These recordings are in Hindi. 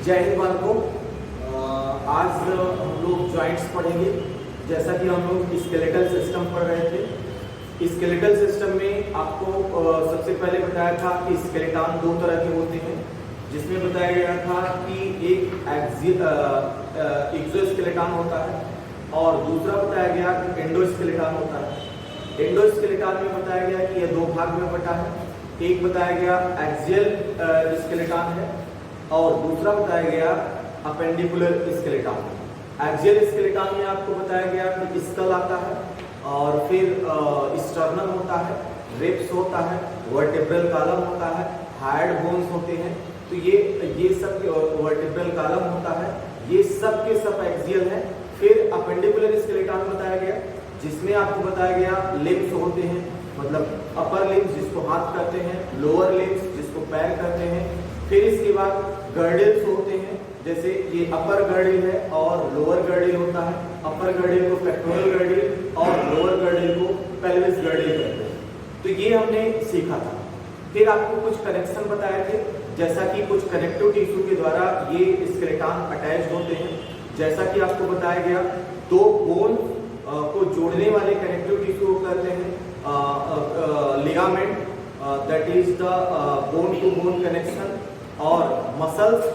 जय हिंद बालकों। आज हम लोग जॉइंट्स पढ़ेंगे। जैसा कि हम लोग स्केलेटल सिस्टम पढ़ रहे थे, स्केलेटल सिस्टम में आपको सबसे पहले बताया था कि स्केलेटन दो तरह के होते हैं, जिसमें बताया गया था कि एक एक्सोस्केलेटन होता है और दूसरा बताया गया कि एंडोस्केलेटन होता है। एंडोस्केलेटन में बताया गया कि यह दो भाग में बटा है। एक बताया गया एक्सियल स्केलेटन है और दूसरा बताया गया अपेंडिकुलर स्केलेटन। एक्सियल स्केलेटन में आपको बताया गया कि स्कल आता है और फिर स्टर्नम होता है, रिब्स होता है, वर्टेब्रल कॉलम होता है, हार्ड बोन्स होते हैं। तो ये सब वर्टेब्रल कॉलम होता है, ये सब के सब एक्सियल है। फिर अपेंडिकुलर स्केलेटन बताया गया, जिसमें आपको बताया गया लिम्स होते हैं, मतलब अपर लिम्स जिसको हाथ कहते हैं, लोअर लिम्स जिसको पैर कहते हैं। फिर इसके बाद गर्डल्स होते हैं, जैसे ये अपर गर्डल है और लोअर गर्डल होता है। अपर गर्डल को पेक्टोरल गर्डल और लोअर गर्डल को पेल्विस गर्डल कहते हैं। तो ये हमने सीखा था। फिर आपको कुछ कनेक्शन बताए थे, जैसा कि कुछ कनेक्टिव टिश्यू के द्वारा ये स्केलेटन अटैच होते हैं। जैसा कि आपको बताया गया, दो बोन को जोड़ने वाले कनेक्टिव टिश्यू को कहते हैं ligament, that is the bone to bone connection. और मसल्स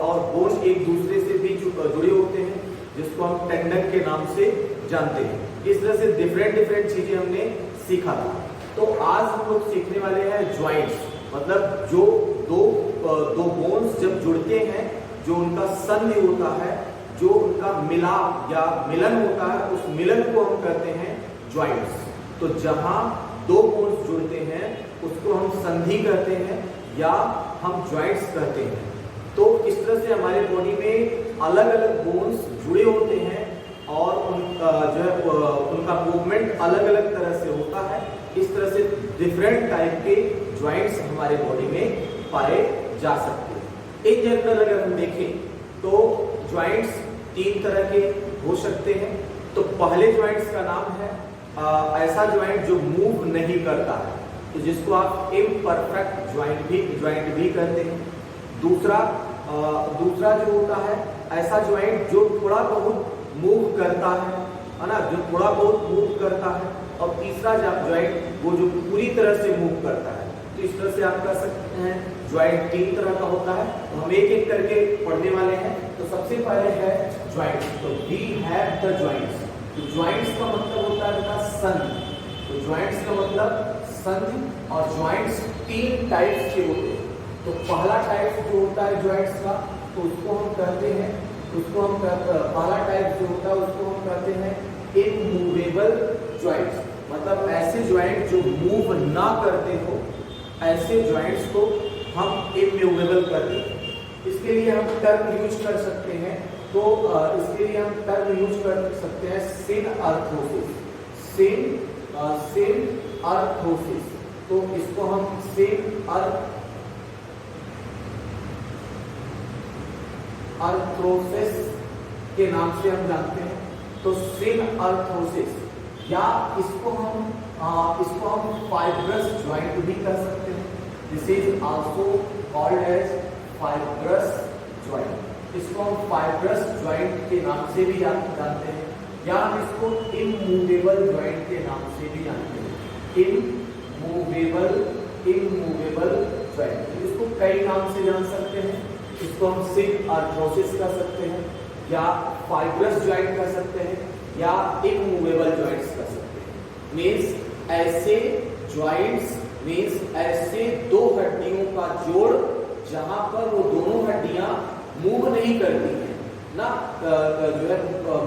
और बोन एक दूसरे से भी जुड़े होते हैं, जिसको हम टेंडन के नाम से जानते हैं। इस तरह से डिफरेंट चीजें हमने सीखा था। तो आज हम लोग सीखने वाले हैं ज्वाइंट्स, मतलब जो दो बोन्स जब जुड़ते हैं, जो उनका संधि होता है, जो उनका मिलाप या मिलन होता है, उस मिलन को हम कहते हैं ज्वाइंट्स। तो जहां दो बोन्स जुड़ते हैं उसको हम संधि कहते हैं या हम ज्वाइंट्स कहते हैं। तो इस तरह से हमारे बॉडी में अलग अलग बोन्स जुड़े होते हैं और उनका मूवमेंट अलग अलग तरह से होता है। इस तरह से डिफरेंट टाइप के ज्वाइंट्स हमारे बॉडी में पाए जा सकते हैं। इन जनरल अगर हम देखें तो ज्वाइंट्स तीन तरह के हो सकते हैं। तो पहले ज्वाइंट्स का नाम है ऐसा ज्वाइंट जो मूव नहीं करता है, तो जिसको आप इम्परफेक्ट ज्वाइंट भी कहते हैं। दूसरा जो होता है ऐसा ज्वाइंट जो थोड़ा बहुत मूव करता है ना, जो थोड़ा बहुत मूव करता है। और तीसरा ज्वाइंट वो जो पूरी तरह से मूव करता है। तो इस तरह से आप कह सकते हैं ज्वाइंट तीन तरह का होता है। तो हम एक एक करके पढ़ने वाले हैं। तो सबसे पहले है ज्वाइंट। तो वी हैव द ज्वाइंट्स। तो ज्वाइंट्स का मतलब होता है संधि। तो ज्वाइंट्स का मतलब संधि, और ज्वाइंट्स तीन टाइप्स के होते हैं। तो पहला टाइप जो होता है ज्वाइंट्स का, तो उसको हम कहते हैं पहला टाइप जो होता है उसको हम कहते हैं इमूवेबल ज्वाइंट्स। मतलब ऐसे ज्वाइंट जो मूव ना करते हो, ऐसे ज्वाइंट्स को हम इमूवेबल कहते हैं। इसके लिए हम टर्म यूज कर सकते हैं। तो इसके लिए हम टर्म यूज कर सकते हैं सिनअर्थोसिस। सिनअर्थोसिस। तो इसको हम सिनअर्थोसिस के नाम से हम जानते हैं। तो सिनअर्थोसिस, या इसको हम फाइब्रस ज्वाइंट भी कह सकते हैं। This is also called as fibrous joint. इसको हम फाइब्रस ज्वाइंट के नाम से भी जानते हैं, या हम इसको इमूवेबल ज्वाइंट के नाम से भी जानते हैं। इमूवेबल ज्वाइंट, इसको कई नाम से जान सकते हैं। इसको हम सिनअर्थोसिस कह सकते हैं, या फाइब्रस ज्वाइंट कह सकते हैं, या इमूवेबल ज्वाइंट्स कह सकते हैं। मीन्स ऐसे ज्वाइंट्स मीन्स ऐसे दो हड्डियों का जोड़ जहां पर वो दोनों हड्डियां मूव नहीं करती हैं ना, जो है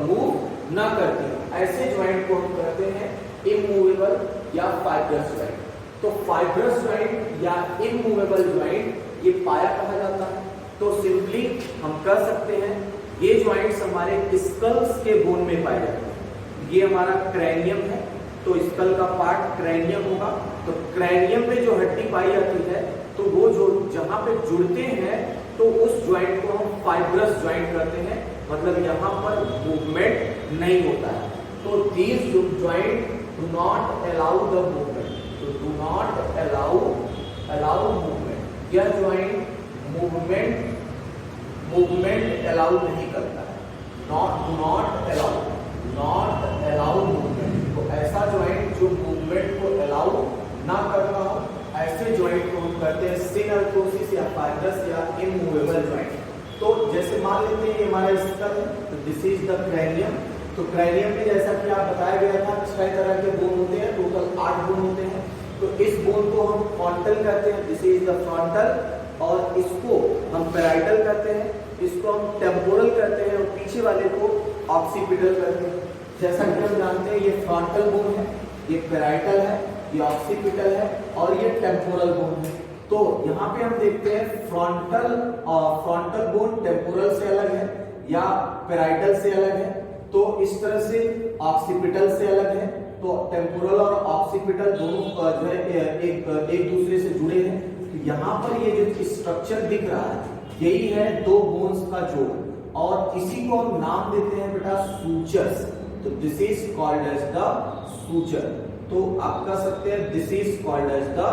मूव ना करती हैं, ऐसे ज्वाइंट को हम कहते हैं इमूवेबल या फाइब्रस ज्वाइंट। तो फाइब्रस ज्वाइंट या इमूवेबल ज्वाइंट ये पाया कहा जाता है। तो सिंपली हम कह सकते हैं ये ज्वाइंट्स हमारे स्कल्स के बोन में पाए जाते हैं। ये हमारा क्रैनियम है, तो स्कल का पार्ट क्रैनियम होगा। तो क्रैनियम में जो हड्डी पाई जाती है, तो वो जो जहां पे जुड़ते हैं, तो उस ज्वाइंट को हम फाइब्रस ज्वाइंट कहते हैं। मतलब यहाँ पर मूवमेंट नहीं होता है। तो these joint do not allow the movement. तो डू नॉट अलाउ मूवमेंट। यह ज्वाइंट मूवमेंट मूवमेंट अलाउ नहीं करता है, नॉट अलाउ मूवमेंट। तो ऐसा ज्वाइंट जो मूवमेंट को अलाउ ना करता हो, ऐसे ज्वाइंट को हम कहते हैं सिनर्थोसिस या फाइब्रस या इमूवेबल ज्वाइंट। तो जैसे मान लेते हैं ये हमारा स्कल है, तो दिस इज द क्रैनियम। तो क्रैनियम में जैसा कि आप बताया गया था 6 तरह के बोन होते हैं, टोटल 8 बोन होते हैं। तो इस बोन को हम फ्रंटल कहते हैं, दिस इज द फ्रंटल, और इसको हम पैराइटल कहते हैं, इसको हम टेम्पोरल कहते हैं, और पीछे वाले को ऑक्सीपिटल कहते हैं। जैसा कि हम जानते हैं ये फ्रंटल बोन है, ये पैराइटल है, ये ऑक्सीपिटल है और ये टेम्पोरल बोन है। तो यहाँ पे हम देखते हैं फ्रंटल बोन टेम्पोरल से अलग है या पैराइटल से अलग है, तो इस तरह से ऑक्सीपिटल से अलग है। तो टेम्पोरल और ऑक्सीपिटल दोनों जो है एक दूसरे से जुड़े हैं। तो यहाँ पर ये जो स्ट्रक्चर दिख रहा है यही है दो बोन्स का जोड़, और इसी को हम नाम देते हैं बेटा सूचर्स। तो this is called as the suture. तो आप कह सकते हैं this is called as the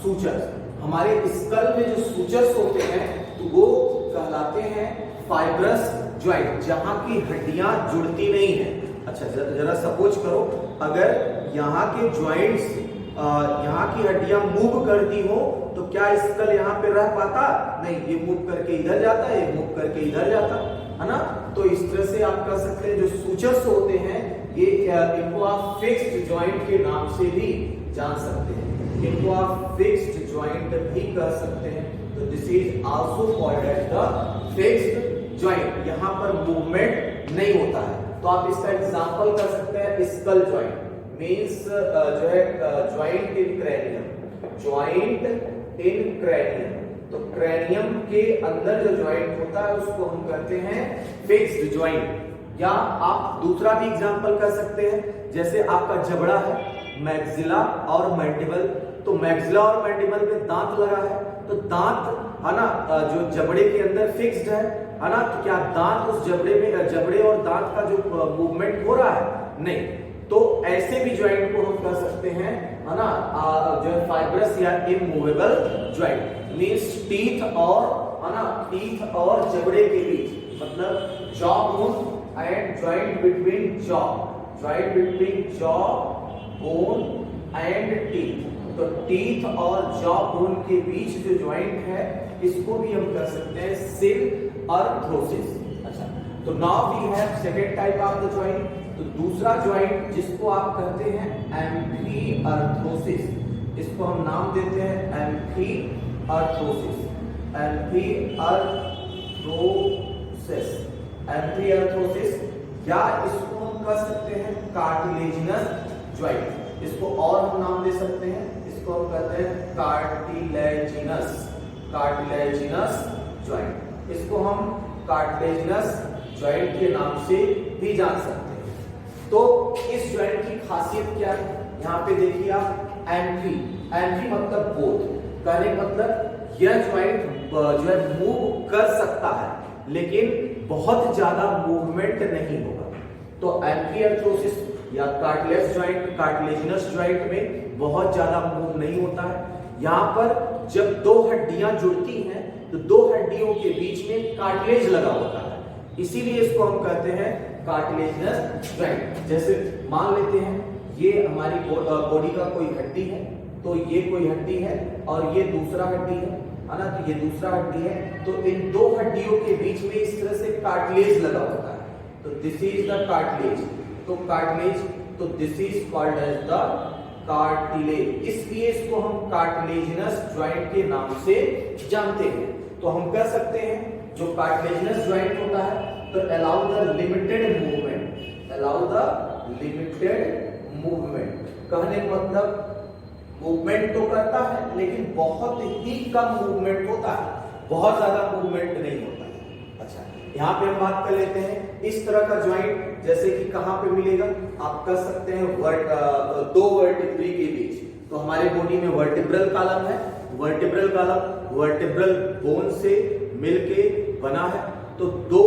sutures. हमारे स्कल में जो सूचर्स होते हैं तो वो कहलाते हैं फाइब्रस ज्वाइंट, जहां की हड्डियां जुड़ती नहीं है। अच्छा जरा सपोज करो अगर यहाँ के ज्वाइंट्स यहाँ की हड्डियां मूव करती हो तो क्या स्कल यहाँ पे रह पाता? नहीं, ये मूव करके इधर जाता है, ये मूव करके इधर जाता है ना। तो इस तरह से आप कह सकते हैं जो सूचर्स होते हैं ये इनको आप फिक्स्ड ज्वाइंट के नाम से भी जान सकते हैं, इनको आप फिक्स्ड ज्वाइंट भी कह सकते हैं। तो this is also called as the fixed joint. यहाँ पर मूवमेंट नहीं होता है। तो आप इसका एग्जांपल कर सकते हैं स्कल ज्वाइंट मींस जो है ज्वाइंट इन क्रैनियम, ज्वाइंट इन क्रैनियम। तो क्रैनियम के अंदर जो ज्वाइंट होता है उसको हम कहते हैं फिक्स्ड ज्वाइंट। या आप दूसरा भी एग्जांपल कर सकते हैं, जैसे आपका जबड़ा है, मैक्सिला और मैंडिबल। तो मैक्सिला और मैंडिबल में दांत लगा है, तो दांत है ना जो जबड़े के अंदर फिक्स्ड है ना। तो क्या दांत उस जबड़े और दांत का जो मूवमेंट हो रहा है? नहीं। तो ऐसे भी ज्वाइंट को हम कह सकते हैं है ना जो है फाइब्रस या इमूवेबल ज्वाइंट। मींस टीथ और है ना टीथ और जबड़े के बीच, मतलब jaw bone and joint between jaw bone and teeth. तो टीथ और जॉ बोन के बीच जो ज्वाइंट है इसको भी हम कह सकते हैं सिनअर्थोसिस। अच्छा, तो now we have second type of the joint. तो दूसरा ज्वाइंट जिसको आप कहते हैं एम्फीअर्थोसिस, इसको हम नाम देते हैं एम्फीअर्थोसिस। एम्फीअर्थोसिस या इसको हम कह सकते हैं कार्टिलेजिनस ज्वाइंट। इसको और हम नाम दे सकते हैं, इसको हम कहते हैं कार्टिलेजिनस ज्वाइंट। इसको हम कार्टिलेजिनस ज्वाइंट के नाम से भी जान सकते हैं। तो इस ज्वाइंट की खासियत क्या है? यहाँ पे देखिए आप एम्फी मतलब बोथ, कहने का मतलब यह ज्वाइंट जो है मूव कर सकता है लेकिन बहुत ज्यादा मूवमेंट नहीं होगा। तो एम्फीअर्थोसिस या कार्टिलेजिनस ज्वाइंट में बहुत ज्यादा मूव नहीं होता है। यहाँ पर जब दो हड्डियां जुड़ती हैं तो दो हड्डियों के बीच में कार्टिलेज लगा होता है, इसीलिए इसको हम कहते हैं कार्टिलेजिनस ज्वाइंट। जैसे मान लेते हैं ये हमारी बॉडी का कोई हड्डी है, तो ये कोई हड्डी है और ये दूसरा हड्डी है ना, तो ये दूसरा हड्डी है। तो इन दो हड्डियों के बीच में इस तरह से कार्टिलेज लगा होता है, तो दिस इज द कार्टिलेज। तो this is called as the cartilage, इसलिए इसको हम कार्टिलेजिनस ज्वाइंट के नाम से जानते हैं। तो हम कह सकते हैं जो कार्टिलेजिनस ज्वाइंट होता है तो अलाउ द लिमिटेड मूवमेंट, कहने का मतलब मूवमेंट तो करता है लेकिन बहुत ही कम मूवमेंट होता है, बहुत ज्यादा मूवमेंट नहीं होता है। अच्छा, यहाँ पे हम बात कर लेते हैं इस तरह का ज्वाइंट जैसे कि कहाँ पे मिलेगा? आप कह सकते हैं दो वर्टिब्री के बीच। तो हमारे बॉडी में वर्टिब्रल कॉलम है, वर्टिब्रल बोन से मिलके बना है। तो दो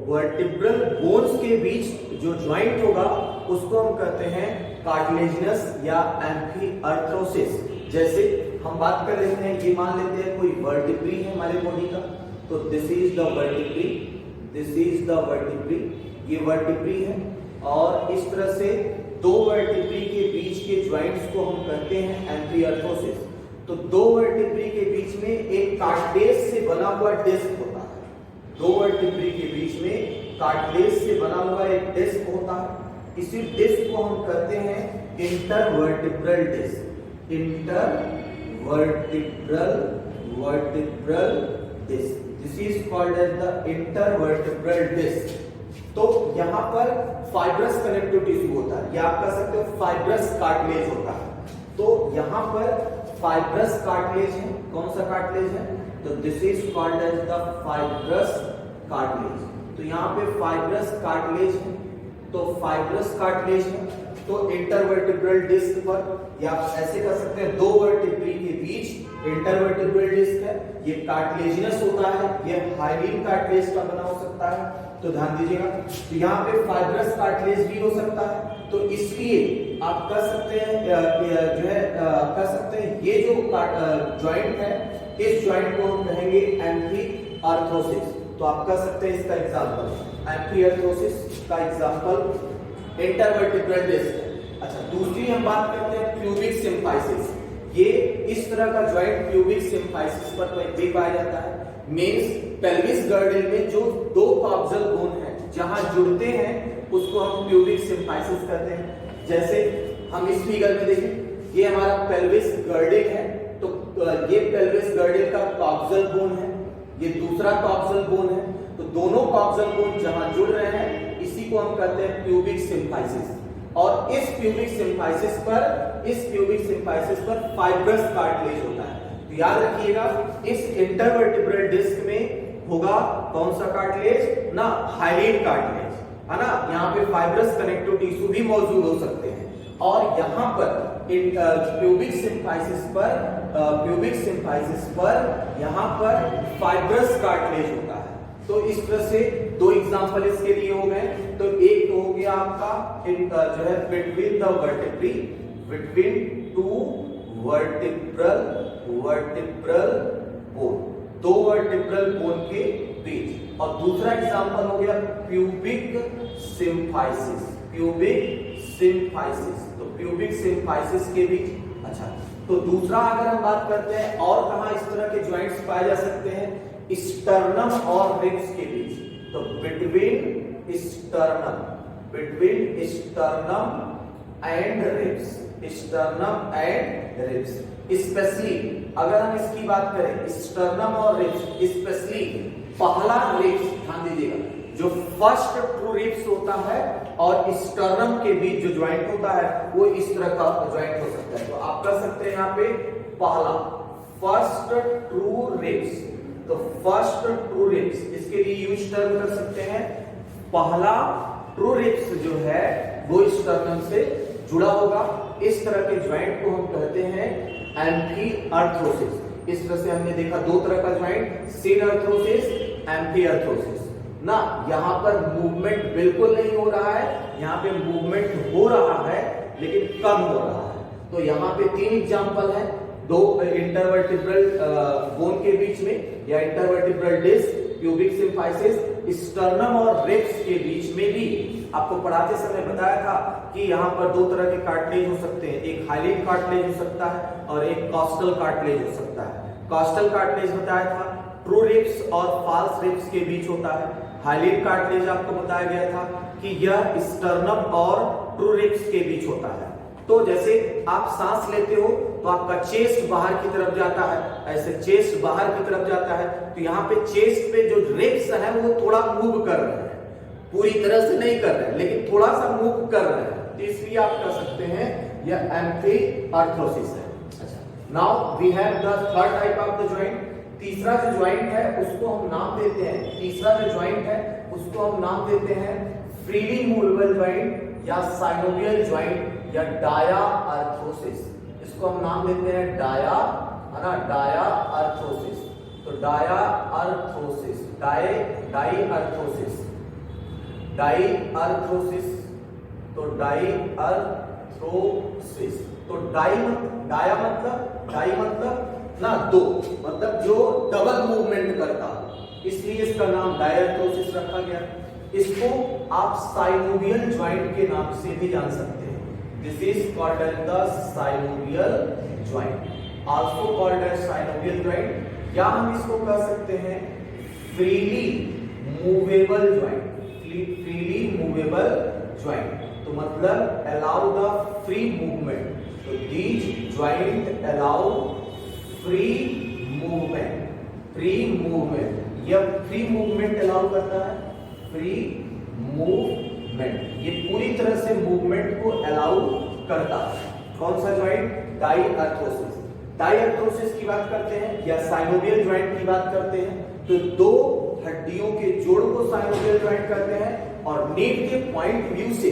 वर्टिब्रल बोन्स के बीच जो ज्वाइंट होगा उसको हम कहते हैं कार्टिलेजिनस या एम्फीअर्थोसिस। जैसे हम बात कर लेते हैं, ये मान लेते हैं कोई वर्टिब्री है हमारे बॉडी का, तो this is the vertebrae, this is the vertebrae, ये वर्टिब्री है। और इस तरह से दो वर्टिब्री के बीच के ज्वाइंट्स को हम कहते हैं एम्फिअर्थोसिस। तो दो वर्टिब्री के बीच में एक कार्टिलेज से बना हुआ डिस्क होता है, दो वर्टिब्री के बीच में कार्टिलेज से बना हुआ एक डिस्क होता है। इसी डिस्क को हम कहते हैं intervertebral disc, intervertebral disc, this is called as the intervertebral disc. तो यहां पर फाइब्रस कनेक्टिव टिश्यू होता है, या आप कह सकते हो फाइब्रस कार्टिलेज होता है। तो यहां पर फाइब्रस कार्टिलेज है, कौन सा कार्टिलेज है? तो this is called as the fibrous cartilage. तो यहाँ पे फाइब्रस कार्टिलेज है, तो फाइब्रस कार्टिलेज है तो इंटरवर्टिब्रल डिस्क पर, या आप ऐसे कर सकते हैं दो वर्टिब्री के बीच इंटरवर्टिब्रल डिस्क है, ये कार्टिलेजिनस होता है, ये हाइलिन कार्टिलेज का बना हो सकता है। तो ध्यान दीजिएगा, तो यहाँ पे फाइब्रस कार्टिलेज भी हो सकता है। तो इसलिए आप कह सकते हैं जो है कह सकते हैं ये जो ज्वाइंट है, इस ज्वाइंट को हम कहेंगे एम्फिअर्थोसिस। तो आप कह सकते हैं इसका एग्जांपल एम्फिअर्थोसिस का एग्जांपल इंटरवर्टिब्रल डिस्क। अच्छा, दूसरी हम बात करते हैं प्यूबिक सिम्फाइसिस। ये इस तरह का ज्वाइंट प्यूबिक सिम्फाइसिस पर भी पाया जाता है। मींस पेल्विस गर्डल में जो दो कॉक्सियल बोन है जहां जुड़ते हैं उसको हम प्यूबिक सिम्फाइसिस कहते हैं। जैसे हम इस फिगर में देखें, ये हमारा पेल्विस गर्डल है, तो ये पेल्विस गर्डल का कॉक्सियल बोन है, ये दूसरा कॉक्सियल बोन है। तो दोनों कॉक्सियल बोन जहां जुड़ रहे हैं इसी को हम कहते हैं प्यूबिक सिम्फाइसिस। और इस प्यूबिक सिम्फाइसिस पर फाइब्रस कार्टिलेज होता है। तो याद रखिएगा, इस इंटरवर्टिब्रल डिस्क में होगा कौन सा कार्टिलेज ना? हाइलिन कार्टिलेज, है ना। यहाँ पे फाइब्रस कनेक्टिव टिश्यू भी मौजूद हो सकते हैं। और यहाँ पर प्यूबिक सिम्फाइसिस पर यहाँ पर फाइब्रस कार्टिलेज होता है। तो इस तरह से दो एग्जांपल इसके लिए हो गए। तो एक तो हो गया आपका जो है between the vertebrae, between two vertebral bone, दो वर्टिब्रल बोन के बीच। और दूसरा एग्जांपल हो गया प्यूबिक सिम्फाइसिस, तो प्यूबिक सिम्फाइसिस के बीच। अच्छा, तो दूसरा अगर हम बात करते हैं और कहां इस तरह के ज्वाइंट्स पाए जा सकते हैं? स्टर्नम और रिब्स के बीच। तो between sternum and ribs, specially अगर हम इसकी बात करें स्टर्नम और रिब्स, स्पेशली पहला रिब्स, ध्यान दीजिएगा, जो फर्स्ट ट्रू रिब्स होता है और स्टर्नम के बीच जो ज्वाइंट होता है वो इस तरह का ज्वाइंट हो सकता है। तो आप कर सकते हैं यहाँ पे पहला फर्स्ट ट्रू रिब्स। तो फर्स्ट ट्रू रिब्स, इसके लिए यूज टर्म कर सकते हैं पहला ट्रू रिब्स जो है वो स्टर्नम से जुड़ा होगा। इस तरह के ज्वाइंट को हम कहते हैं एम्फिअर्थोसिस। इस तरह से हमने देखा दो तरह का ज्वाइंट, सिनअर्थोसिस, एम्फिअर्थोसिस ना। यहाँ पर मूवमेंट बिल्कुल नहीं हो रहा है, यहाँ पे मूवमेंट हो रहा है लेकिन कम हो रहा है। तो यहाँ पे तीन एग्जांपल है, दो इंटरवर्टिब्रल बोन के बीच में या intervertebral disc, pubic symphysis, sternum और रिब्स के बीच में भी। आपको पढ़ाते समय बताया था कि यहाँ पर दो तरह के कार्टिलेज हो सकते हैं, एक हाइलिन कार्टिलेज हो सकता है और एक कॉस्टल कार्टिलेज हो सकता है। कॉस्टल कार्टिलेज बताया था ट्रू रिब्स और फॉल्स रिब्स के बीच होता है। हाइलिन कार्टिलेज आपको बताया गया था कि यह स्टर्नम और ट्रू रिब्स के बीच होता है। तो जैसे आप सांस लेते हो तो आपका चेस्ट बाहर की तरफ जाता है, ऐसे चेस्ट बाहर की तरफ जाता है। तो यहाँ पे चेस्ट पे जो रिब्स है वो थोड़ा मूव कर रहे हैं, पूरी तरह से नहीं कर रहे हैं लेकिन थोड़ा सा मूव कर रहे हैं। तो इसलिए आप कह सकते हैं यह एम्फिअर्थोसिस है। अच्छा, now we have the third type of the joint. तीसरा जो ज्वाइंट है उसको हम नाम देते हैं, फ्रीली मूवेबल ज्वाइंट या साइनोवियल ज्वाइंट या डायार्थोसिस। इसको हम नाम देते हैं डायार्थोसिस। तो डायार्थोसिस, डाईअर्थोसिस, तो डाईअर्थोसिस। तो डाई मतलब ना दो, मतलब जो डबल मूवमेंट करता हो, इसलिए इसका नाम डायआर्थ्रोसिस रखा गया। इसको आप साइनोवियल ज्वाइंट के नाम से भी जान सकते हैं। This is called as the synovial joint, also called as synovial joint, या हम इसको कह सकते हैं freely movable joint, freely movable joint. तो मतलब अलाउ द फ्री मूवमेंट, तो these joint allow free movement, free movement, यह फ्री मूवमेंट अलाउ करता है, फ्री मूवमेंट, ये पूरी तरह से मूवमेंट को अलाउ करता है। कौन सा ज्वाइंट? डायआर्थ्रोसिस। डायआर्थ्रोसिस की बात करते हैं या साइनोवियल ज्वाइंट की बात करते हैं तो दो हड्डियों के जोड़ को साइनोवियल ज्वाइंट करते हैं, और नीड के पॉइंट व्यू से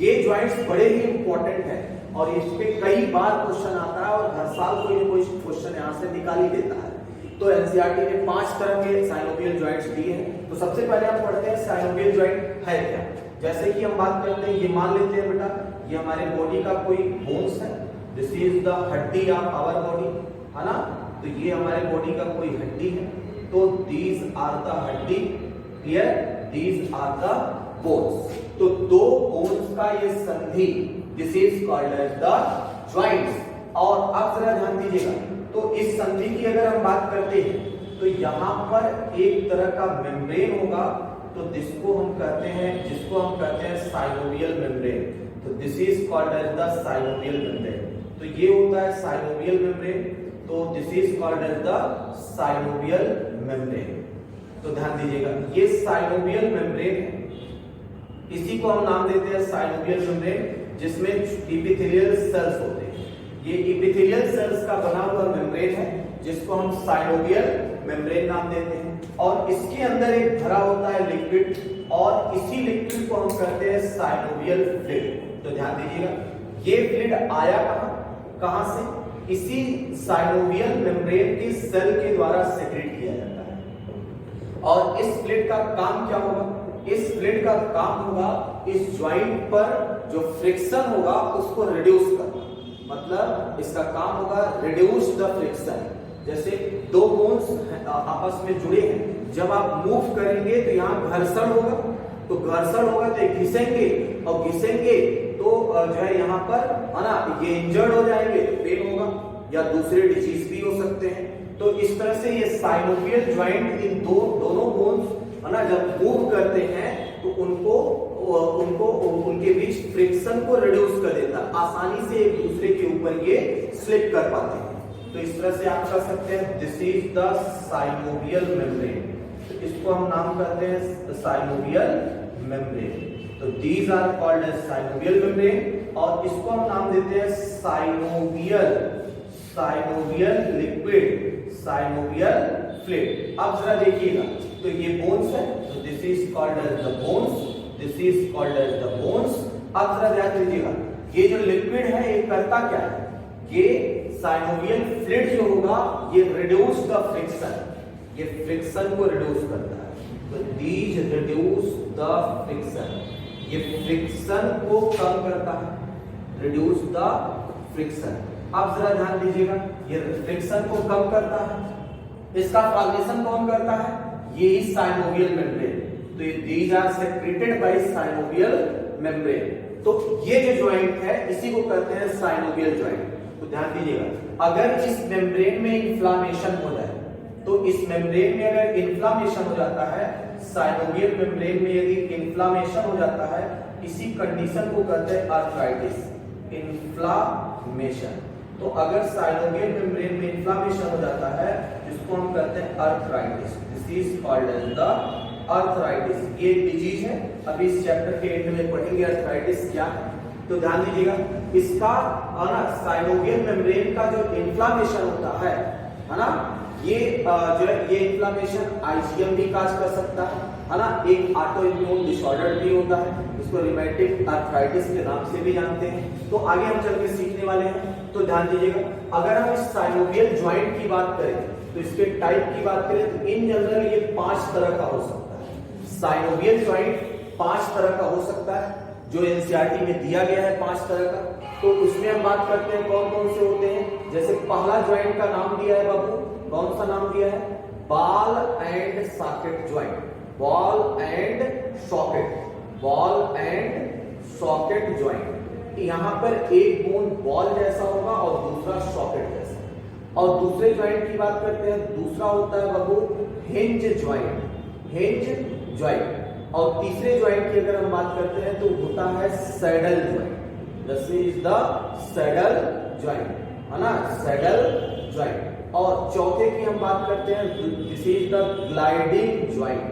ये ज्वाइंट्स बड़े ही इंपॉर्टेंट हैं और इस पे कई बार क्वेश्चन आता है और हर साल कोई ना कोई क्वेश्चन यहां से निकाल ही देता है। तो एनसीईआरटी ने 5 तरह के साइनोवियल ज्वाइंट्स दिए हैं। तो सबसे पहले हम पढ़ते हैं साइनोवियल ज्वाइंट है क्या। जैसे कि हम बात करते हैं, ये मान लेते हैं बेटा ये हमारे बॉडी का कोई बोन्स है, दिस इज द हड्डी ऑफ आवर बॉडी, है ना। तो ये हमारे बॉडी का कोई हड्डी है, तो दीज आर द हड्डी, clear, these are the bones. तो दो बोन्स का ये संधि, this is called as the joints. और अब जरा ध्यान दीजिएगा, तो इस संधि की अगर हम बात करते हैं तो यहां पर एक तरह का मेम्ब्रेन होगा, तो जिसको हम कहते हैं साइनोवियल मेम्ब्रेन। तो this is called as the synovial membrane. तो ये होता है साइनोवियल मेम्ब्रेन, तो this is called as the synovial membrane. तो ध्यान दीजिएगा ये साइनोवियल मेम्ब्रेन है, इसी को हम नाम देते हैं साइनोवियल मेम्ब्रेन, जिसमें एपिथेलियल सेल्स होते हैं। ये एपिथेलियल सेल्स का बना हुआ मेम्ब्रेन है जिसको हम साइनोवियल मेम्ब्रेन नाम देते हैं, और इसके अंदर एक भरा होता है लिक्विड, और इसी लिक्विड को हम कहते हैं साइनोवियल फ्लूइड। तो ध्यान दीजिएगा ये फ्लूइड आया कहां से? इसी साइनोवियल मेम्ब्रेन के सेल के द्वारा सेक्रेट किया जाता है। और इस फ्लूइड का काम क्या होगा? इस फ्लूइड का काम होगा इस ज्वाइंट पर जो फ्रिक्शन होगा उसको रिड्यूस करना, मतलब इसका काम होगा रिड्यूस द फ्रिक्शन। जैसे दो बोन्स आपस में जुड़े हैं, जब आप मूव करेंगे तो यहाँ घर्षण होगा, तो घर्षण होगा तो घिसेंगे, और घिसेंगे तो जो है यहाँ पर है ना ये इंजर्ड हो जाएंगे, तो पेन होगा, या दूसरे डिजीज भी हो सकते हैं। तो इस तरह से ये साइनोवियल ज्वाइंट इन दोनों बोन्स है ना जब मूव करते हैं तो उनको उनके बीच फ्रिक्शन को रिड्यूस कर देता है, आसानी से एक दूसरे के ऊपर ये स्लिप कर पाते हैं। तो इस तरह से आप कह सकते हैं this is the synovial membrane, तो इसको हम नाम करते हैं साइनोवियल मेम्ब्रेन। तो these are called as synovial membrane, और इसको हम नाम देते हैं साइनोवियल लिक्विड, साइनोवियल फ्लूइड। अब जरा देखिएगा, तो ये बोन्स है, तो this is called as the bones, this is called as the bones. अब जरा ध्यान दीजिएगा ये जो लिक्विड है ये करता क्या है? ये साइनोवियल फ्लूइड जो होगा ये रिड्यूस द फ्रिक्शन, ये फ्रिक्शन को रिड्यूस करता है। तो दीज रिड्यूस द फ्रिक्शन, ये फ्रिक्शन को कम करता है, रिड्यूस द फ्रिक्शन। अब जरा ध्यान दीजिएगा ये फ्रिक्शन को कम करता है, इसका फॉर्मेशन कौन करता है? ये ही साइनोवियल मेम्ब्रेन। तो ये these are secreted by synovial membrane. तो ये जो ज्वाइंट है इसी को कहते हैं साइनोवियल ज्वाइंट। तो ध्यान दीजिएगा अगर इस मेम्ब्रेन में इन्फ्लामेशन हो जाए, तो इस मेम्ब्रेन में अगर इन्फ्लामेशन हो जाता है, साइनोवियल मेम्ब्रेन में यदि इन्फ्लामेशन हो जाता है, इसी कंडीशन को कहते हैं आर्थराइटिस, इन्फ्लामेशन। तो अगर साइनोवियल मेम्ब्रेन में इन्फ्लामेशन हो जाता है जिसको हम कहते हैं arthritis, this is called as the arthritis. ये डिजीज है, अभी इस चैप्टर के एंड में पढ़ेंगे आर्थराइटिस क्या है। तो ध्यान दीजिएगा इसका साइनोवियल मेम्ब्रेन का जो इन्फ्लामेशन होता है ना, ये जो है ये इन्फ्लामेशन आईजीएम भी काज कर सकता है ना, एक ऑटो इम्यून डिसऑर्डर भी होता है, इसको रिमेटिक आर्थराइटिस के नाम से भी जानते हैं। तो आगे हम चल के सीखने वाले हैं। तो ध्यान दीजिएगा अगर हम इस साइनोवियल ज्वाइंट की बात करें तो इसके टाइप की बात करें तो इन जनरल ये 5 तरह का हो सकता है। साइनोवियल ज्वाइंट 5 तरह का हो सकता है, जो एनसीईआरटी में दिया गया है 5 तरह का। तो उसमें हम बात करते हैं कौन कौन से होते हैं। जैसे पहला ज्वाइंट का नाम दिया है बाबू, कौन सा नाम दिया है? Ball and socket joint, ball and socket, ball and socket joint. यहां पर एक बोन बॉल जैसा होगा और दूसरा सॉकेट जैसा। और दूसरे ज्वाइंट की बात करते हैं, दूसरा होता है वो हिंज ज्वाइंट, हिंज ज्वाइंट। और तीसरे ज्वाइंट की अगर हम बात करते हैं तो होता है saddle joint, this is the saddle joint, है ना, सैडल ज्वाइंट। और चौथे की हम बात करते हैं, this is the gliding joint,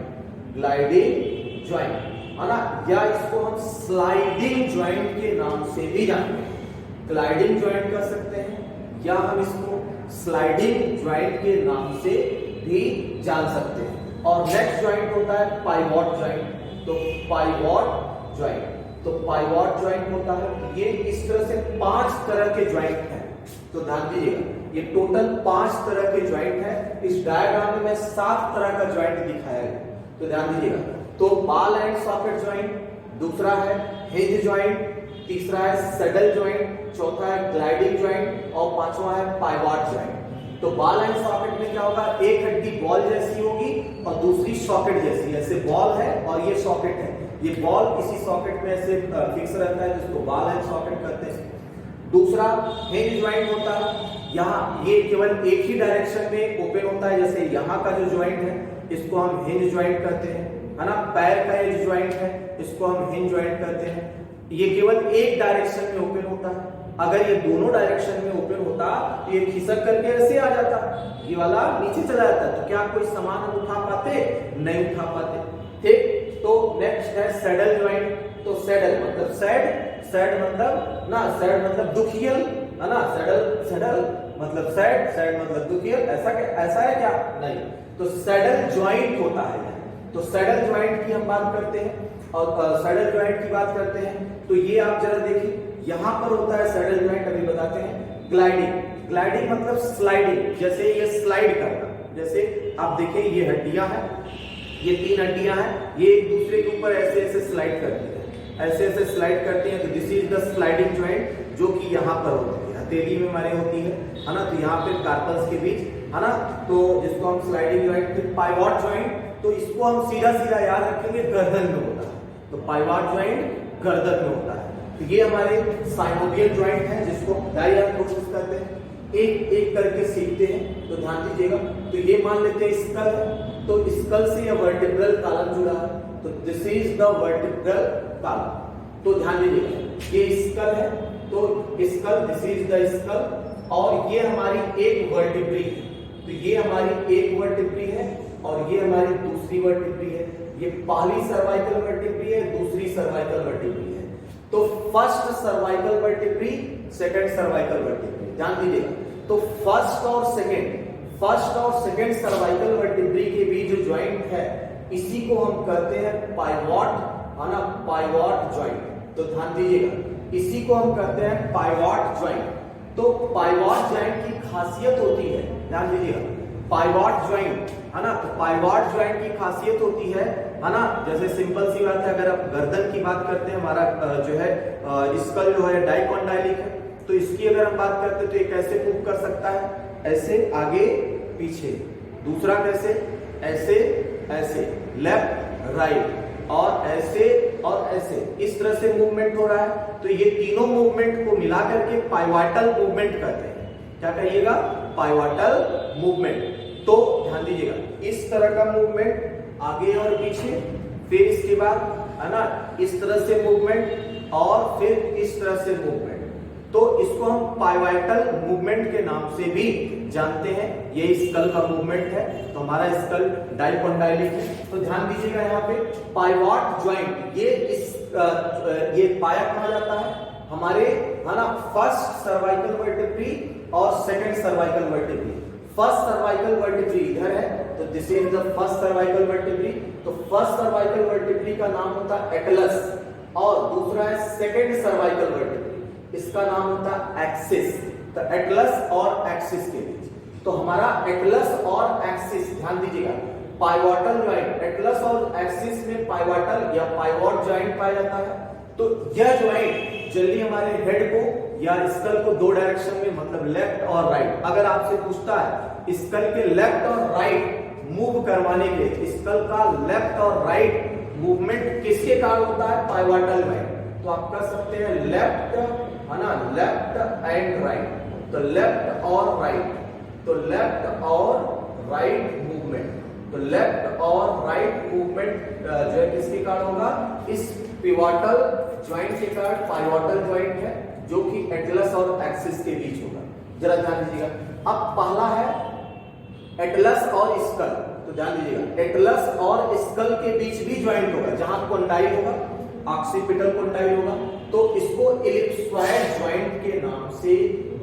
gliding joint, है ना, या इसको हम स्लाइडिंग ज्वाइंट के नाम से भी जानते हैं। ग्लाइडिंग ज्वाइंट कर सकते हैं या हम इसको स्लाइडिंग ज्वाइंट के नाम से भी जान सकते हैं। और नेक्स्ट ज्वाइंट होता है पाइवॉट ज्वाइंट। तो पाइवॉट ज्वाइंट, तो पाइवॉट ज्वाइंट होता है, ये इस तरह से 5 तरह के ज्वाइंट हैं। तो ध्यान दीजिएगा, ये टोटल 5 तरह के ज्वाइंट हैं। इस डायग्राम में 7 तरह का ज्वाइंट दिखाया है, तो ध्यान दीजिएगा। तो बॉल एंड सॉकेट ज्वाइंट, दूसरा है हिंज ज्वाइंट, तीसरा है सैडल ज्वाइंट, चौथा है ग्लाइडिंग ज्वाइंट और पांचवा है पाइवॉट ज्वाइंट। तो बॉल एंड सॉकेट में क्या होगा, एक हड्डी बॉल जैसी होगी और दूसरी सॉकेट जैसी। ऐसे बॉल है और ये सॉकेट है, ये बॉल इसी सॉकेट में ऐसे फिक्स रहता है, जिसको बॉल एंड सॉकेट कहते हैं। दूसरा हिंज ज्वाइंट होता है, यहाँ ये केवल एक ही डायरेक्शन में ओपन होता है, जैसे यहाँ का जो ज्वाइंट है इसको हम हिंज ज्वाइंट कहते हैं, है ना। पैर का ये जो ज्वाइंट है इसको हम हिंज ज्वाइंट कहते हैं। ये केवल एक डायरेक्शन में ओपन होता है। अगर ये दोनों डायरेक्शन में ओपन होता तो ये खिसक करके ऐसे आ जाता, ये वाला नीचे चला जाता, तो क्या कोई सामान हम उठा पाते? नहीं उठा पाते। ठीक, तो नेक्स्ट है सैडल ज्वाइंट। तो सैडल मतलब सैड मतलब ना, सैड मतलब दुखियल, है ना, सैडल, सैडल मतलब सैड मतलब दुखियल, ऐसा है क्या? नहीं। तो सैडल ज्वाइंट होता है। तो सैडल ज्वाइंट की हम बात करते हैं और सैडल ज्वाइंट की बात करते हैं तो ये आप जरा देखिए, यहां पर होता है सैडल ज्वाइंट, अभी बताते हैं। ग्लाइडिंग, ग्लाइडिंग मतलब स्लाइडिंग, जैसे ये स्लाइड करना। जैसे आप देखिए ये हड्डियां हैं, ये 3 हड्डियां हैं, ये एक दूसरे के ऊपर ऐसे ऐसे स्लाइड करती है, ऐसे ऐसे स्लाइड करती हैं। तो this is the sliding joint, जो कि यहाँ पर होती है, हथेली में हमारे होती है ना। तो यहाँ पे कार्पल्स के बीच, है ना, तो जिसको हम स्लाइडिंग ज्वाइंट। फिर पाइवॉट ज्वाइंट, तो इसको हम सीधा सीधा याद रखेंगे, गर्दन में होता है। तो पाइवॉट ज्वाइंट गर्दन में होता है। तो ये हमारे साइनोवियल ज्वाइंट है, जिसको डाई हम कोशिश करते हैं, एक एक करके सीखते हैं। तो ध्यान दीजिएगा, तो ये मान लेते हैं स्कल है, तो स्कल से यह वर्टिब्रल कॉलम जुड़ा है, तो this is the vertebral column. तो ध्यान दीजिएगा, ये स्कल है, तो skull, this is the skull, और ये हमारी एक वर्टिब्री है। तो ये हमारी एक वर्टिब्री है और ये हमारी दूसरी वर्टिब्री है। ये पहली सर्वाइकल वर्टिब्री है, दूसरी सर्वाइकल वर्टिब्री है। तो first cervical vertebrae, second cervical vertebrae, ध्यान दीजिएगा। तो फर्स्ट और सेकंड सर्वाइकल वर्टिब्री के बीच जो ज्वाइंट है, इसी को हम कहते हैं पाइवॉट, है ना, पाइवॉट ज्वाइंट। तो ध्यान दीजिएगा, इसी को हम कहते हैं पाइवॉट ज्वाइंट। तो पाइवॉट ज्वाइंट की खासियत होती है, ध्यान दीजिएगा, पाइवॉट ज्वाइंट, है ना। तो पाइवॉट ज्वाइंट की खासियत होती है ना, जैसे सिंपल सी बात है, अगर आप गर्दन की बात करते हैं, हमारा जो है स्कल जो है डाइकोंडाइलिक है, तो इसकी अगर हम बात करते हैं तो ये कैसे मूव कर सकता है, ऐसे आगे पीछे। दूसरा कैसे, ऐसे ऐसे, लेफ्ट राइट, और ऐसे और ऐसे, इस तरह से मूवमेंट हो रहा है। तो ये तीनों मूवमेंट को मिला करके पाइवॉटल मूवमेंट कहते हैं। क्या कहिएगा? पाइवॉटल मूवमेंट। तो ध्यान दीजिएगा, इस तरह का मूवमेंट आगे और पीछे, फिर इसके बाद, है ना, इस तरह से मूवमेंट और फिर इस तरह से मूवमेंट। तो इसको हम पाइवॉटल मूवमेंट के नाम से भी जानते हैं। ये स्कल का मूवमेंट है, तो हमारा स्कल डाइकोंडाइलिक है। तो ध्यान दीजिएगा, यहाँ पे पाइवॉट ज्वाइंट, ये पाया कहा जाता है हमारे, है ना, फर्स्ट सर्वाइकल वर्टिब्री और second cervical vertebrae. First cervical vertebrae इधर है, तो this is the first cervical vertebrae. तो फर्स्ट सर्वाइकल वर्टिब्री का नाम होता है एटलस, और दूसरा है सेकंड सर्वाइकल वर्टिब्री, इसका नाम होता है एक्सिस। तो एटलस और एक्सिस के बीच, तो हमारा एटलस और एक्सिस, ध्यान दीजिएगा, पाइवॉटल ज्वाइंट, एटलस और एक्सिस में पाइवॉटल या पाइवॉट ज्वाइंट पाया जाता है। तो यह ज्वाइंट जल्दी हमारे हेड को या स्कल को 2 डायरेक्शन में, मतलब लेफ्ट और राइट, अगर आपसे पूछता है स्कल के लेफ्ट और राइट मूव करवाने के लिए स्कल का लेफ्ट और राइट मूवमेंट किसके कारण होता है? Pivotal joint. तो आप कह सकते हैं लेफ्ट, है ना, लेफ्ट एंड राइट। तो लेफ्ट और राइट, तो लेफ्ट और राइट मूवमेंट, तो लेफ्ट और राइट मूवमेंट जो है किसके कारण होगा? इस पिवोटल ज्वाइंट के कारण। पाइवोटल ज्वाइंट है जो कि एटलस और एक्सिस के बीच होगा। जरा ध्यान दीजिएगा। अब पहला है एटलस और स्कल, तो ध्यान दीजिएगा एटलस और स्कल के बीच भी ज्वाइंट होगा जहां कोंडाइल होगा, ऑक्सीपिटल कोंडाइल होगा, तो इसको इलिप्सॉइड ज्वाइंट के नाम से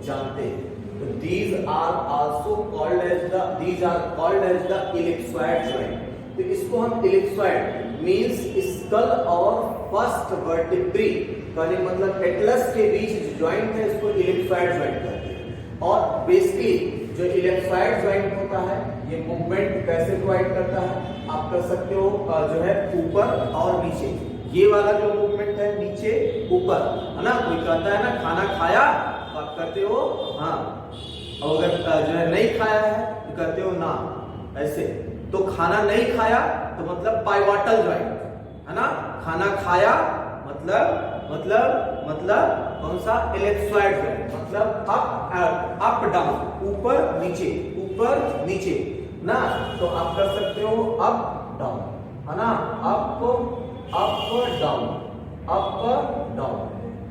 जानते हैं। तो these are also called as the ellipsoid joint। तो इसको हम इलिप्सॉइड मींस स्कल और फर्स्ट वर्टिब्री कहने मतलब एटलस के बीच जो ज्वाइंट है इसको इलिप्सॉइड ज्वाइंट कहते हैं। और बेसिकली जो इलिप्सॉइड ज्वाइंट होता है ये मूवमेंट कैसे प्रोवाइड करता है? आप कर सकते हो जो है ऊपर और नीचे। ये वाला जो मूवमेंट है नीचे ऊपर, है ना। कोई कहता है ना खाना खाया, तो आप कहते हो हाँ, और अगर जो है नहीं खाया है तो कहते हो ना, ऐसे। तो खाना नहीं खाया तो मतलब पाइवोटल ज्वाइंट, है ना। खाना खाया मतलब कौन सा? इलिप्सॉइड ज्वाइंट, मतलब अप डाउन, ऊपर नीचे ना। तो आप कर सकते हो अप डाउन, है ना, अप डाउन।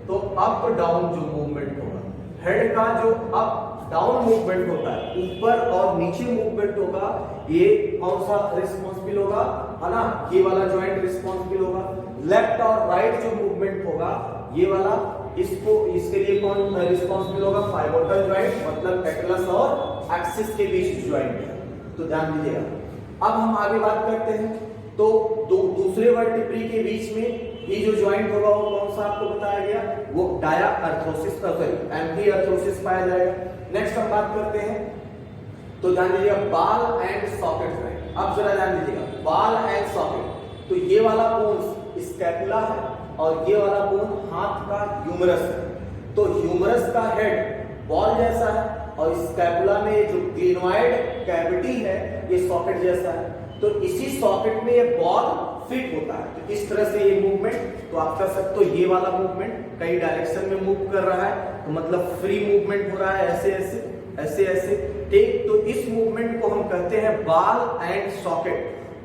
तो अप डाउन जो मूवमेंट होगा, हेड का जो अप डाउन मूवमेंट होता है, ऊपर और नीचे मूवमेंट होगा, ये कौन सा रिस्पॉन्सिबल होगा? है ना, ये वाला ज्वाइंट रिस्पॉन्सिबल होगा। लेफ्ट और राइट जो मूवमेंट होगा ये वाला, इसके लिए कौन रिस्पॉन्सिबल होगा? पाइवोटल ज्वाइंट, मतलब एटलस और एक्सिस के बीच ज्वाइंट है। तो ध्यान दीजिएगा। अब हम आगे बात करते हैं। तो दूसरे वर्टिब्री के बीच में ये जो ज्वाइंट होगा वो कौन सा आपको बताया गया? वो डायार्थरोसिस, एंटी अर्थरोसिस पाया जाएगा। नेक्स्ट हम बात करते हैं, तो ध्यान दीजिएगा बॉल एंड सॉकेट ज्वाइंट। अब जरा ध्यान दीजिएगा बॉल एंड सॉकेट। तो ये वाला बोन स्कैपुला है और ये वाला बोन हाथ का ह्यूमरस है। तो ह्यूमरस का हेड बॉल जैसा है और स्कैपुला में जो ग्लिनोइड कैविटी है ये सॉकेट जैसा है। तो इसी सॉकेट में ये बॉल फिट होता है। तो इस तरह से ये मूवमेंट, तो आप कर सकते हो ये वाला मूवमेंट कई डायरेक्शन में मूव कर रहा है, तो मतलब फ्री मूवमेंट हो रहा है, ऐसे। ठीक, तो इस मूवमेंट को हम कहते हैं बॉल एंड सॉकेट,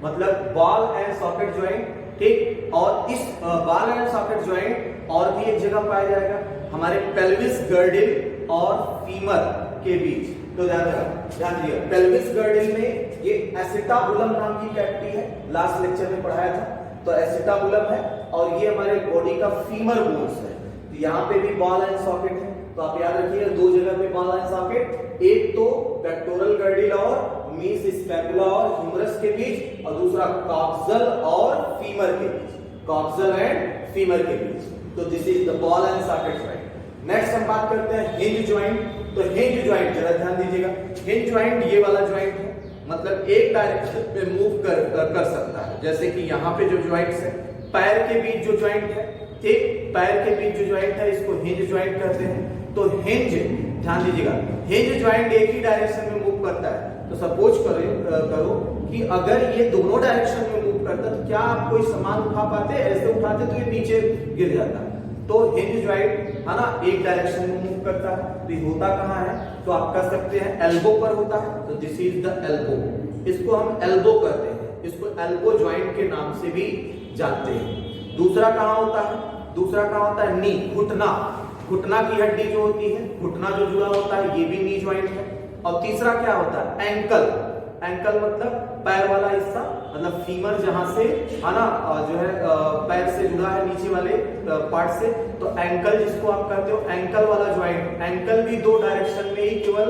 मतलब बॉल एंड सॉकेट ज्वाइंट। ठीक, और इस बॉल एंड सॉकेट ज्वाइंट और भी एक जगह पाया जाएगा, हमारे पेल्विस गर्डिल और फीमर के बीच। तो ध्यान दिया पेल्विस गर्डिल में ये एसिटाबुलम नाम की कैविटी है, लास्ट लेक्चर में पढ़ाया था। तो एसिटाबुलम है और ये हमारे बॉडी का फीमर बोन्स है। तो यहाँ पे भी बॉल एंड सॉकेट है। तो आप याद रखिए दो जगह पे बॉल एंड सॉकेट, एक तो पेक्टोरल गर्डिल और मीस स्कैपुला और ह्यूमरस के बीच, और दूसरा कॉक्सियल और फीमर के बीच, कॉक्सियल एंड फीमर के बीच। तो this is the ball and socket joint. Next हम बात करते हैं हिंज ज्वाइंट। तो हिंज ज्वाइंट जरा ध्यान दीजिएगा, हिंज ज्वाइंट ये वाला ज्वाइंट है, मतलब एक डायरेक्शन पे मूव कर सकता है। जैसे कि यहाँ पे जो ज्वाइंट्स है, पैर के बीच जो ज्वाइंट है, एक पैर के बीच जो ज्वाइंट है इसको हिंज ज्वाइंट कहते हैं। तो हिंज, ध्यान दीजिएगा, हिंज ज्वाइंट एक ही डायरेक्शन में मूव करता है। तो सपोज करो कि अगर ये दोनों डायरेक्शन में मूव करता तो क्या आप कोई सामान उठा पाते? ऐसे उठाते तो ये नीचे गिर जाता। तो हिंज ज्वाइंट, है ना, एक डायरेक्शन में मूव करता है। तो ये होता कहाँ है? तो आप कह सकते हैं एल्बो पर होता है। तो दिस इज द एल्बो, इसको हम एल्बो कहते हैं, इसको एल्बो ज्वाइंट के नाम से भी जानते हैं। दूसरा कहाँ होता है? दूसरा कहाँ होता है? नी, घुटना की हड्डी जो होती है, घुटना जो जुड़ा होता है ये भी नी ज्वाइंट है। और तीसरा क्या होता है? एंकल मतलब पैर वाला हिस्सा, मतलब फीमर जहां से, है ना, जो है पैर से जुड़ा है नीचे वाले पार्ट से। तो एंकल जिसको आप कहते हो, एंकल वाला ज्वाइंट, एंकल भी दो डायरेक्शन में ही केवल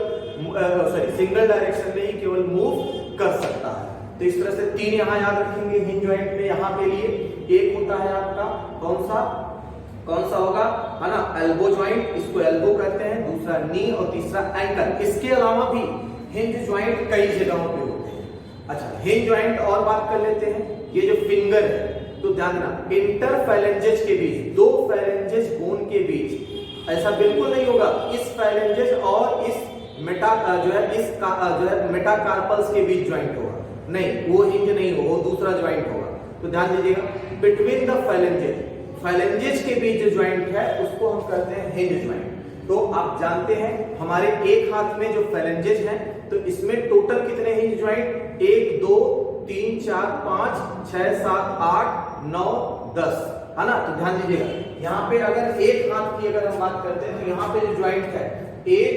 सिंगल डायरेक्शन में ही केवल मूव कर सकता है। तो इस तरह से तीन यहाँ याद रखेंगे हिंज ज्वाइंट में। यहाँ के लिए एक होता है आपका कौन सा होगा, है ना, एल्बो ज्वाइंट, इसको एल्बो कहते हैं। दूसरा नी और तीसरा एंकल। इसके अलावा भी हिंज ज्वाइंट कई जगहों पे होते हैं। अच्छा, हिंज ज्वाइंट और बात कर लेते हैं। ये जो फिंगर है, तो ध्यान देना इंटरफैलेंजेज के बीच, दो फैलेंजेज बोन के बीच ऐसा बिल्कुल नहीं होगा। इस फैलेंजेज और इस मेटाकार्पल्स के बीच ज्वाइंट होगा। नहीं, वो हिंज नहीं होगा, वो दूसरा ज्वाइंट होगा। तो ध्यान दीजिएगा, बिटवीन द फाइलेंजेस, फाइलेंजेस के बीच जो ज्वाइंट है उसको हम कहते हैं हिंज ज्वाइंट। तो आप जानते हैं हमारे एक हाथ में जो फाइलेंजेस हैं, तो इसमें टोटल कितने हिंज ज्वाइंट, 1 2 3 4 5 6 7 8 9 10, है ना। तो ध्यान दीजिएगा, यहाँ पे अगर एक हाथ की अगर हम बात करते हैं तो यहाँ पे जो ज्वाइंट है 1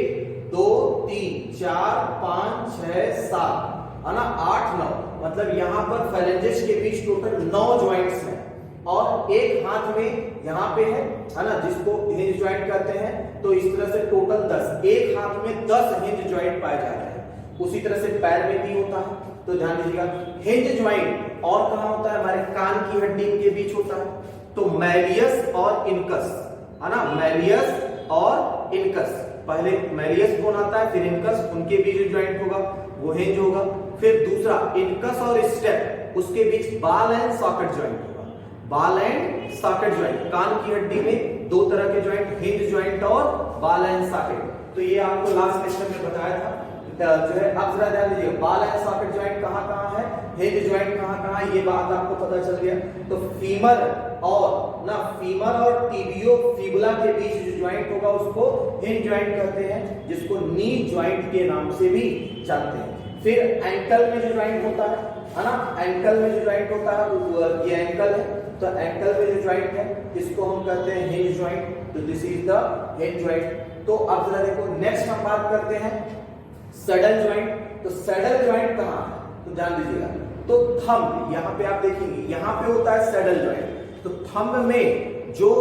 2 3 4 5 6 7, है ना, 8 9, मतलब यहाँ पर फाइलेंजेस के बीच टोटल 9 ज्वाइंट्स हैं। और एक हाथ में यहाँ पे है ना, जिसको हिंज ज्वाइंट कहते हैं। तो इस तरह से टोटल 10, एक हाथ में 10 हिंज ज्वाइंट पाए जाते हैं। उसी तरह से पैर में भी होता है। तो ध्यान दीजिएगा, हिंज ज्वाइंट और कहाँ होता है, हमारे कान की हड्डी के बीच होता है। तो मैलियस और इनकस, है ना, मैलियस और इनकस, पहले मैलियस बोन आता है, फिर इनकस, उनके बीच जो ज्वाइंट होगा वो हिंज होगा। फिर दूसरा इनकस और स्टेप, उसके बीच बाल एंड सॉकेट ज्वाइंट होगा। बाल एंड सॉकेट ज्वाइंट, कान की हड्डी में दो तरह के ज्वाइंट, हिंज ज्वाइंट और बाल एंड सॉकेट। तो ये आपको लास्ट लेक्चर में बताया था। जो है अब जरा ध्यान दीजिए, बाल एंड सॉकेट ज्वाइंट कहाँ है, हिंज ज्वाइंट कहाँ है, ये बात आपको पता चल गया। तो फीमर और टीबियो फिबुला के बीच जो ज्वाइंट होगा उसको हिंज ज्वाइंट कहते हैं, जिसको नी ज्वाइंट के नाम से भी जानते हैं। फिर एंकल में जो ज्वाइंट होता है ना, एंकल में जो ज्वाइंट होता है ये एंकल है। तो एंकल में जो ज्वाइंट है इसको हम कहते हैं हिंज ज्वाइंट। तो this is the hinge joint. तो अब जरा देखो, नेक्स्ट हम बात करते हैं सैडल ज्वाइंट। तो सैडल ज्वाइंट कहाँ है, तो ध्यान दीजिएगा, तो थंब, यहाँ पे आप देखेंगे यहाँ पे होता है सैडल ज्वाइंट। तो थंब में जो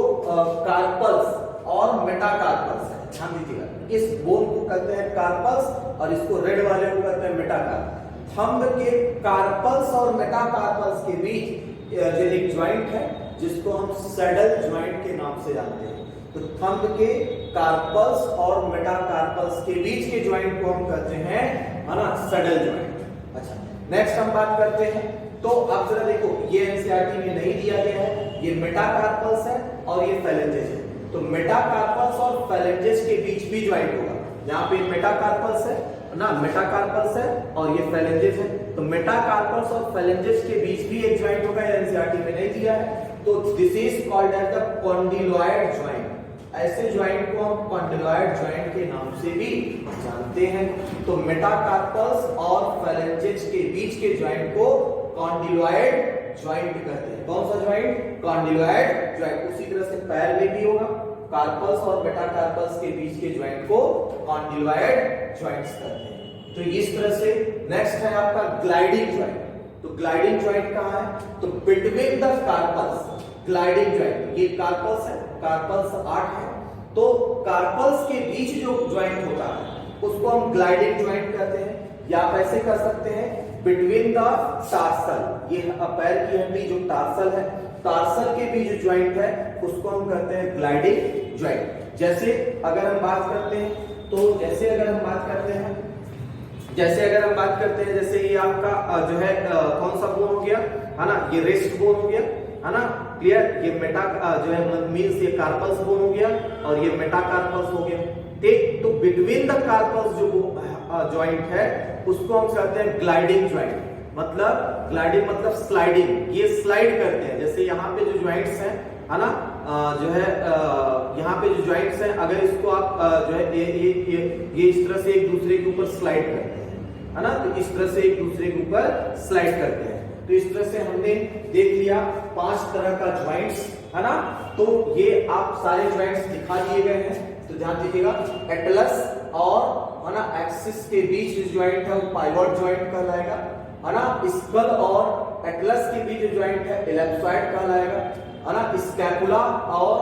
कार्पल्स और मेटाकार्पल्स है, ध्यान दीजिएगा, इस बोन को कहते हैं कार्पल्स और इसको रेड वाले को कहते हैं मेटाकार्पल्स। थंब के कार्पल्स और मेटाकार्पल्स के बीच जो एक ज्वाइंट है जिसको हम सैडल ज्वाइंट के नाम से जानते हैं। तो थंब के कार्पल्स और मेटाकार्पल्स के बीच के ज्वाइंट को हम कहते हैं, है ना, सैडल ज्वाइंट। अच्छा, नेक्स्ट हम बात करते हैं। तो अब जरा देखो, ये एनसीईआरटी में नहीं दिया गया है, ये मेटाकार्पल्स है और ये फाइलेंजेस है। तो मेटाकार्पल्स और फाइलेंजेस के बीच भी ज्वाइंट होगा। यहाँ पे मेटाकार्पल्स है ना, मेटाकार्पल्स है और ये फाइलेंजेस है। तो मेटाकार्पल्स और फाइलेंजेस के बीच भी एक ज्वाइंट होगा, एनसीईआरटी में नहीं दिया है। तो this is called as the condyloid joint. ऐसे ज्वाइंट को हम कॉन्डिलॉइड ज्वाइंट के नाम से भी जानते हैं। तो मेटाकार्पल्स और फाइलेंजेस के बीच के ज्वाइंट को कॉन्डिलॉइड ज्वाइंट कहते हैं। कौन सा ज्वाइंट, कॉन्डिलॉइड ज्वाइंट। उसी तरह से पैर में भी होगा, कार्पल्स और मेटाकार्पल्स के बीच के ज्वाइंट को कॉन्डिलॉइड ज्वाइंट्स कहते हैं। तो इस तरह से नेक्स्ट है आपका ग्लाइडिंग ज्वाइंट। तो ग्लाइडिंग ज्वाइंट कहाँ है, तो between the carpals, gliding joint, ये कार्पल्स है, कार्पल्स 8 है। तो कार्पल्स के बीच जो ज्वाइंट होता है उसको हम ग्लाइडिंग ज्वाइंट कहते हैं। या आप ऐसे कर सकते हैं, बिटवीन द टार्सल, ये पैर की हड्डी जो टार्सल है, टार्सल के बीच जो ज्वाइंट है उसको हम कहते हैं ग्लाइडिंग ज्वाइंट। जैसे अगर हम बात करते हैं, तो जैसे अगर हम बात करते हैं जैसे ये आपका जो है कौन सा बोन हो गया, है ना, ये रेस्ट बोन हो गया, है ना, क्लियर। ये मेटा जो है मींस ये कार्पल्स बोन हो गया और ये मेटाकार्पल्स हो गया। ठीक, तो बिटवीन द कार्पल्स जो ज्वाइंट है उसको हम कहते हैं ग्लाइडिंग ज्वाइंट। मतलब ग्लाइडिंग मतलब स्लाइडिंग, ये स्लाइड करते हैं। जैसे यहाँ पे जो ज्वाइंट्स हैं, है ना, जो है यहाँ पे जो ज्वाइंट्स हैं, अगर इसको आप जो है ये इस तरह से एक दूसरे के ऊपर स्लाइड करते हैं, है ना, तो इस तरह से एक दूसरे के ऊपर स्लाइड करते हैं। तो इस तरह से हमने देख लिया 5 तरह का ज्वाइंट्स, है ना। तो ये आप सारे ज्वाइंट्स दिखा दिए गए हैं। तो ध्यान दीजिएगा, एटलस और, है ना, एक्सिस के बीच जो ज्वाइंट है वो पाइवोट ज्वाइंट कहलाएगा, है ना। स्कल और एटलस के बीच जो ज्वाइंट है इलिप्सॉइड कहलाएगा, है ना। स्कैपुला और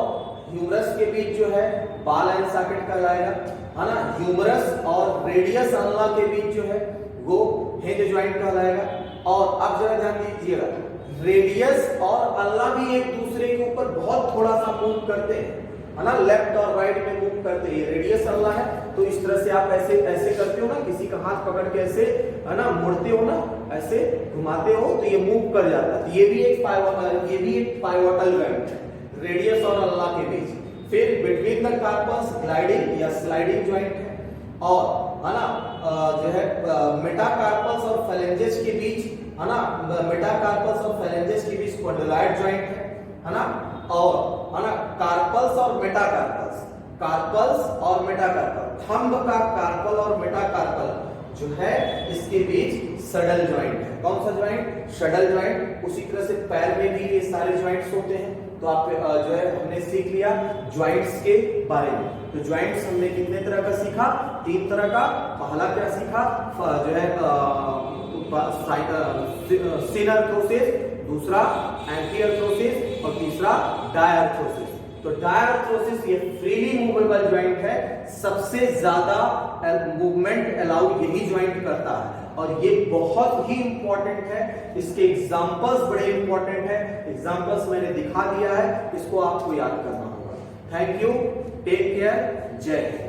ह्यूमरस के बीच जो है बाल एंड सॉकेट कहलाएगा, है ना। ह्यूमरस और रेडियस अल्ना के बीच जो है वो हिंज ज्वाइंट कहलाएगा। और अब जरा ध्यान दीजिएगा, रेडियस और अल्ना भी एक दूसरे के ऊपर बहुत थोड़ा सा मूव करते हैं, है ना, लेफ्ट और राइट में मूव करते हैं। रेडियस अल्ला है, तो इस तरह से आप ऐसे ऐसे करते हो ना, किसी का हाथ पकड़ के ऐसे, है ना, मुड़ते हो ना, ऐसे घुमाते हो तो ये मूव कर जाता है। ये भी एक पाइवोटल ज्वाइंट है, रेडियस और अल्ला के बीच। फिर बिटवीन द कार्पल्स ग्लाइडिंग या स्लाइडिंग ज्वाइंट है। और है ना जो है मेटाकार्पल्स और फेलेंजेस के बीच, है ना, मेटाकार्पल्स और फेलेंजेस के बीच स्पॉन्डिलाइट जॉइंट है ना, और है ना कार्पल्स और मेटाकार्पल्स, कार्पल्स और मेटाकार्पल, थंब का कार्पल और मेटाकार्पल जो है इसके बीच सडल जॉइंट है। कौन सा जॉइंट? सडल जॉइंट। उसी तरह से पैर में भी ये सारे जॉइंट्स होते हैं। तो आप जो है हमने सीख लिया जॉइंट्स के बारे में। तो जॉइंट्स हमने कितने तरह का सीखा? 3 तरह का। पहला क्या सीखा? जो है सिनआर्थरोसिस, दूसरा एंटीआर्थरोसिस और तीसरा डायआर्थरोसिस। तो डायआर्थरोसिस ये फ्रीली मूवेबल जॉइंट है, सबसे ज्यादा मूवमेंट अलाउ यही जॉइंट करता है और ये बहुत ही इंपॉर्टेंट है। इसके एग्जांपल्स बड़े इंपॉर्टेंट है, एग्जांपल्स मैंने दिखा दिया है, इसको आपको याद करना होगा। थैंक यू, टेक केयर, जय हिंद।